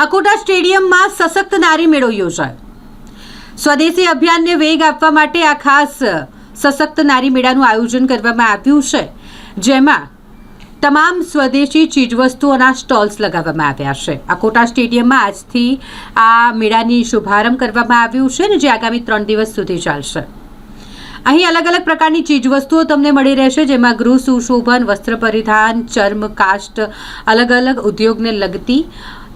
અકોટા સ્ટેડિયમમાં સશક્ત નારી મેળો યોજાયો। સ્વદેશી અભિયાનને વેગ આપવા માટે આ ખાસ સશક્ત નારી મેળાનું આયોજન કરવામાં આવ્યું છે, જેમાં તમામ સ્વદેશી ચીજવસ્તુઓના સ્ટોલ્સ લગાવવામાં આવ્યા છે। અકોટા સ્ટેડિયમમાં આજથી આ મેળાની શુભારંભ કરવામાં આવ્યું છે ને જે આગામી 3 દિવસ સુધી ચાલશે। અહીં અલગ અલગ પ્રકારની ચીજવસ્તુઓ તમને મળી રહેશે, જેમાં ગૃહ સુશોભન, વસ્ત્ર પરિધાન, ચર્મ, કાષ્ટ, અલગ અલગ ઉદ્યોગને લગતી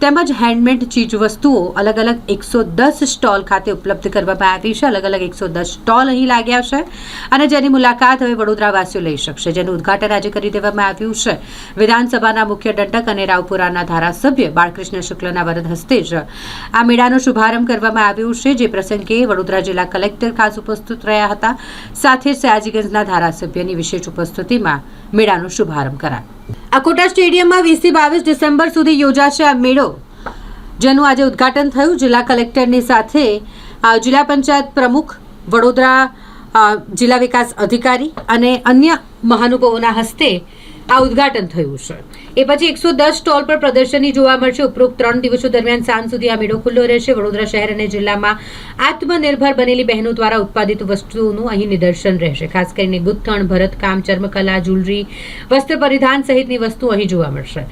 તેમજ હેન્ડમેડ ચીજવસ્તુઓ અલગ અલગ 110 સ્ટોલ ખાતે ઉપલબ્ધ કરવામાં આવી છે। અલગ અલગ 110 સ્ટોલ અહીં લાગ્યા છે અને જેની મુલાકાત હવે વડોદરાવાસીઓ લઈ શકશે, જેનું ઉદ્ઘાટન આજે કરી દેવામાં આવ્યું છે। વિધાનસભાના મુખ્ય દંડક અને રાવપુરાના ધારાસભ્ય બાળકૃષ્ણ શુક્લના વરદ હસ્તે જ આ મેળાનો શુભારંભ કરવામાં આવ્યો છે, જે પ્રસંગે વડોદરા જિલ્લા કલેક્ટર ખાસ ઉપસ્થિત રહ્યા હતા। સાથે સયાજીગંજના ધારાસભ્યની વિશેષ ઉપસ્થિતિમાં મેળાનો શુભારંભ કરાયો। અકોટા સ્ટેડિયમમાં 20 થી 22 ડિસેમ્બર સુધી યોજાશે આ મેળો, જેનું આજે ઉદ્ઘાટન થયું। જિલ્લા કલેક્ટરની સાથે જિલ્લા પંચાયત પ્રમુખ, વડોદરા જિલ્લા વિકાસ અધિકારી અને અન્ય મહાનુભાવોના હસ્તે આ ઉદ્ઘાટન થયું છે। એ પછી 110 સ્ટોલ પર પ્રદર્શની જોવા મળશે। ઉપરોક્ત 3 દિવસો દરમિયાન સાંજ સુધી આ મેળો ખુલ્લો રહેશે। વડોદરા શહેર અને જિલ્લામાં આત્મનિર્ભર બનેલી બહેનો દ્વારા ઉત્પાદિત વસ્તુઓનું અહીં નિદર્શન રહેશે। ખાસ કરીને ગુંથણ, ભરતકામ, ચર્મકલા, જ્વેલરી, વસ્ત્ર પરિધાન સહિતની વસ્તુઓ અહીં જોવા મળશે।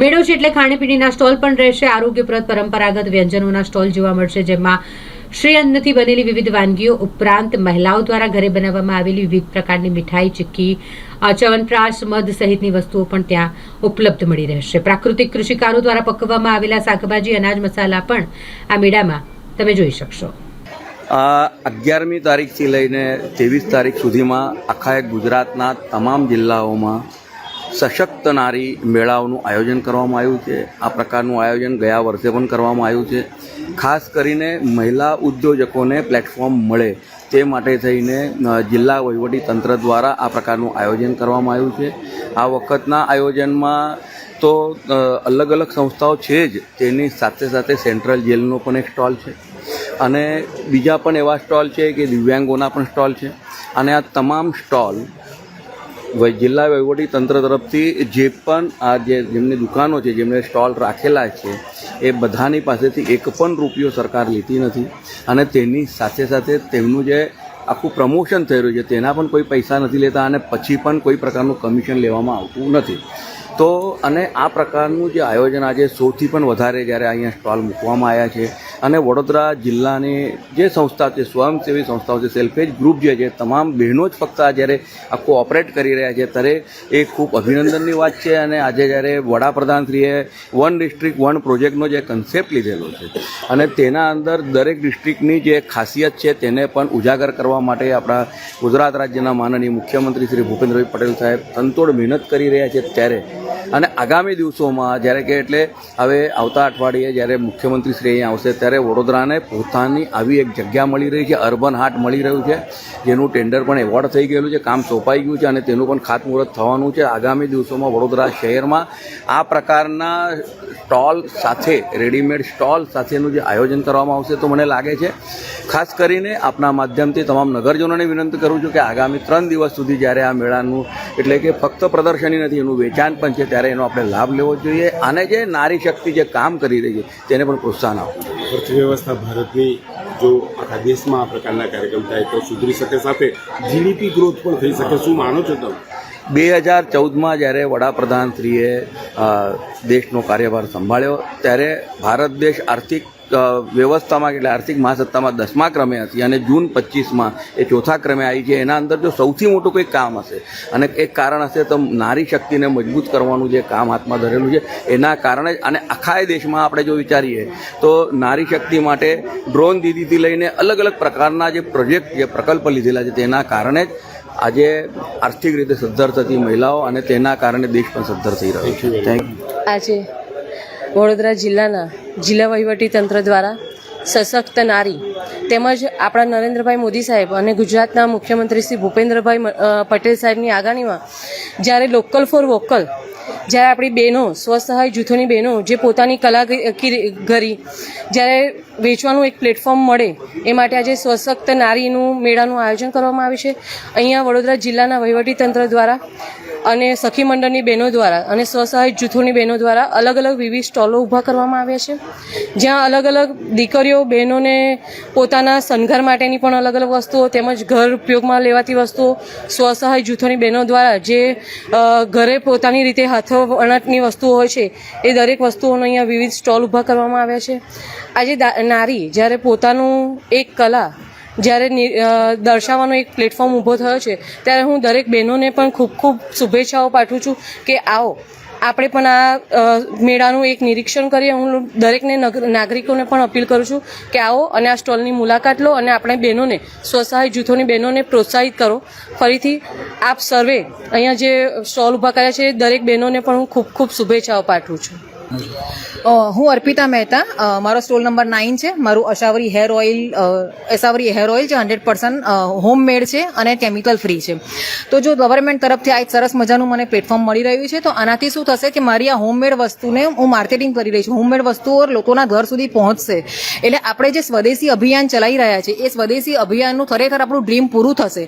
મેળો છે એટલે ખાણીપીણીના સ્ટોલ પણ રહેશે। આરોગ્યપ્રદ પરંપરાગત વ્યંજનોના સ્ટોલ જોવા મળશે, જેમાં શ્રી અન્નથી બનેલી વિવિધ વાનગીઓ ઉપરાંત મહિલાઓ દ્વારા ઘરે બનાવવામાં આવેલી વિવિધ પ્રકારની મીઠાઈ, ચીક્કી, ચ્યવનપ્રાશ, મધ સહિતની વસ્તુઓ પણ ત્યાં ઉપલબ્ધ મળી રહેશે। પ્રાકૃતિક કૃષિકારો દ્વારા પકવવામાં આવેલા શાકભાજી, અનાજ, મસાલા પણ આ મેળામાં તમે જોઈ શકશો। 11મી તારીખથી લઈને 23 તારીખ સુધીમાં આખા ગુજરાતના તમામ જિલ્લાઓમાં સશક્ત નારી મેળાઓનું આયોજન કરવામાં આવ્યું છે। આ પ્રકારનું આયોજન ગયા વર્ષે પણ કરવામાં આવ્યું છે। ખાસ કરીને મહિલા ઉદ્યોજકોને પ્લેટફોર્મ મળે તે માટે થઈને જિલ્લા વહીવટી તંત્ર દ્વારા આ પ્રકારનું આયોજન કરવામાં આવ્યું છે। આ વખતના આયોજનમાં તો અલગ અલગ સંસ્થાઓ છે જ, તેની સાથે સાથે સેન્ટ્રલ જેલનો પણ એક સ્ટોલ છે અને બીજા પણ એવા સ્ટોલ છે કે દિવ્યાંગોના પણ સ્ટોલ છે। અને આ તમામ સ્ટોલ જિલ્લા વહીવટી તંત્ર તરફથી જે પણ આ જેમની દુકાનો છે, જેમને સ્ટોલ રાખેલા છે, એ બધાની પાસેથી એક પણ રૂપિયો સરકાર લેતી નથી અને તેની સાથે સાથે તેમનું જે આખું પ્રમોશન થઈ રહ્યું છે તેના પણ કોઈ પૈસા નથી લેતા અને પછી પણ કોઈ પ્રકારનું કમિશન લેવામાં આવતું નથી। તો અને આ પ્રકારનું જે આયોજન આજે સૌથી પણ વધારે જ્યારે અહીંયા સ્ટોલ મૂકવામાં આવ્યા છે અને વડોદરા જિલ્લાની જે સંસ્થા છે, સ્વયંસેવી સંસ્થાઓ છે, સેલ્ફેજ ગ્રુપ જે છે, તમામ બહેનો જ ફક્ત આ જ્યારે આ કોઓપરેટ કરી રહ્યા છે ત્યારે એ ખૂબ અભિનંદનની વાત છે। અને આજે જ્યારે વડાપ્રધાનશ્રીએ 1 ડિસ્ટ્રિક્ટ 1 પ્રોજેક્ટનો જે કન્સેપ્ટ લીધેલો છે અને તેના અંદર દરેક ડિસ્ટ્રિક્ટની જે ખાસિયત છે તેને પણ ઉજાગર કરવા માટે આપણા ગુજરાત રાજ્યના માનનીય મુખ્યમંત્રી શ્રી ભૂપેન્દ્રભાઈ પટેલ સાહેબ તનતોડ મહેનત કરી રહ્યા છે। ત્યારે અને આગામી દિવસોમાં જ્યારે કે એટલે હવે આવતા અઠવાડિયે જ્યારે મુખ્યમંત્રી શ્રી અહીંયા આવશે ત્યારે વડોદરાને પોતાની આવી એક જગ્યા મળી રહી છે, અર્બન હાટ મળી રહ્યું છે, જેનું ટેન્ડર પણ એવોર્ડ થઈ ગયેલું છે, કામ સોંપાઈ ગયું છે અને તેનું પણ ખાતમુહૂર્ત થવાનું છે। આગામી દિવસોમાં વડોદરા શહેરમાં આ પ્રકારના સ્ટોલ સાથે, રેડીમેડ સ્ટોલ સાથેનું જે આયોજન કરવામાં આવશે તો મને લાગે છે ખાસ કરીને આપના માધ્યમથી તમામ નગરજનોને વિનંતી કરું છું કે આગામી 3 દિવસ સુધી જ્યારે આ મેળાનું એટલે કે ફક્ત પ્રદર્શની નથી, એનું વેચાણ પણ છે, ત્યારે એનો આપણે લાભ લેવો જોઈએ અને જે નારી શક્તિ જે કામ કરી રહી છે તેને પણ પ્રોત્સાહન આપવું જોઈએ। અર્થવ્યવસ્થા ભારતની જો આખા દેશમાં આ પ્રકારના કાર્યક્રમ થાય તો સુધરી શકે, સાથે જીડીપી ગ્રોથ પણ થઈ શકે, શું માનો છો તમે? 2014માં જ્યારે વડાપ્રધાનશ્રીએ દેશનો કાર્યભાર સંભાળ્યો ત્યારે ભારત દેશ આર્થિક વ્યવસ્થામાં એટલે આર્થિક મહાસત્તામાં 10મા ક્રમે હતી અને જૂન 25માં એ 4થા ક્રમે આવી છે। એના અંદર જો સૌથી મોટું કોઈ કામ હશે અને એક કારણ હશે તો નારી શક્તિને મજબૂત કરવાનું જે કામ હાથમાં ધરેલું છે એના કારણે જ અને આખા દેશમાં આપણે જો વિચારીએ તો નારી શક્તિ માટે ડ્રોન દીદીથી લઈને અલગ અલગ પ્રકારના જે પ્રોજેક્ટ, જે પ્રકલ્પ લીધેલા છે તેના કારણે જ આજે આર્થિક રીતે સદ્ધર થતી મહિલાઓ અને તેના કારણે દેશ પણ સદ્ધર થઈ રહ્યો છે। Thank you. આજે વડોદરા જિલ્લાના જિલ્લા વહીવટી તંત્ર દ્વારા સશક્ત નારી તેમજ આપણા નરેન્દ્રભાઈ મોદી સાહેબ અને ગુજરાતના મુખ્યમંત્રી શ્રી ભૂપેન્દ્રભાઈ પટેલ સાહેબની આગાહીમાં જ્યારે લોકલ ફોર વોકલ, જ્યારે આપણી બહેનો, સ્વસહાય જૂથોની બહેનો જે પોતાની કલાકારી જ્યારે વેચવાનું એક પ્લેટફોર્મ મળે એ માટે આજે સશક્ત નારીનું મેળાનું આયોજન કરવામાં આવ્યું છે। અહીંયા વડોદરા જિલ્લાના વહીવટી તંત્ર દ્વારા અને સખી મંડળની બહેનો દ્વારા અને સ્વસહાય જૂથોની બહેનો દ્વારા અલગ અલગ વિવિધ સ્ટોલો ઊભા કરવામાં આવ્યા છે, જ્યાં અલગ અલગ દીકરીઓ બહેનોને પોતાના શણગાર માટેની પણ અલગ અલગ વસ્તુઓ તેમજ ઘર ઉપયોગમાં લેવાતી વસ્તુઓ સ્વસહાય જૂથોની બહેનો દ્વારા જે ઘરે પોતાની રીતે હાથો વણાટની વસ્તુઓ હોય છે એ દરેક વસ્તુઓનો અહીંયા વિવિધ સ્ટોલ ઊભા કરવામાં આવ્યા છે. આજે નારી જ્યારે પોતાનું એક કલા જ્યારે દર્શાવવાનો એક પ્લેટફોર્મ ઊભો થયો છે ત્યારે હું દરેક બહેનોને પણ ખૂબ ખૂબ શુભેચ્છાઓ પાઠવું છું કે આવો આપણે પણ આ મેળાનું એક નિરીક્ષણ કરીએ. હું દરેકને નાગરિકોને પણ અપીલ કરું છું કે આવો અને આ સ્ટોલની મુલાકાત લો અને આપણે બહેનોને સ્વસહાય જૂથોની બહેનોને પ્રોત્સાહિત કરો. ફરીથી આપ સર્વે અહીંયા જે સ્ટોલ ઊભા કર્યા છે દરેક બહેનોને પણ હું ખૂબ ખૂબ શુભેચ્છાઓ પાઠવું છું. હું અર્પિતા મહેતા, મારો સ્ટોલ નંબર 9 છે. મારું અસાવરી હેર ઓઇલ જે 100% હોમમેડ છે અને કેમિકલ ફ્રી છે. તો જો ગવર્મેન્ટ તરફથી આ એક સરસ મજાનું મને પ્લેટફોર્મ મળી રહ્યું છે તો આનાથી શું થશે કે મારી આ હોમમેડ વસ્તુને હું માર્કેટિંગ કરી રહી છું. હોમમેડ વસ્તુઓ લોકોના ઘર સુધી પહોંચશે. એટલે આપણે જે સ્વદેશી અભિયાન ચલાવી રહ્યા છે એ સ્વદેશી અભિયાનનું ખરેખર આપણું ડ્રીમ પૂરું થશે.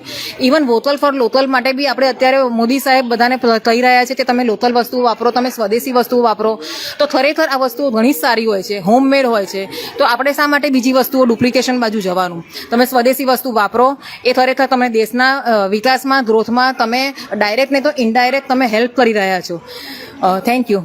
ઇવન વોકલ ફોર લોકલ માટે બી આપણે અત્યારે મોદી સાહેબ બધાને કહી રહ્યા છે કે તમે લોકલ વસ્તુઓ વાપરો, તમે સ્વદેશી વસ્તુઓ વાપરો. તો ખરેખર આ વસ્તુઓ ઘણી સારી હોય છે, હોમમેડ હોય છે. તો આપણે શા માટે બીજી વસ્તુઓ ડુપ્લિકેશન બાજુ જવાનું? તમે સ્વદેશી વસ્તુ વાપરો, એ ખરેખર તમે દેશના વિકાસમાં, ગ્રોથમાં તમે ડાયરેક્ટ ને તો ઇનડાયરેક્ટ તમે હેલ્પ કરી રહ્યા છો. Thank you.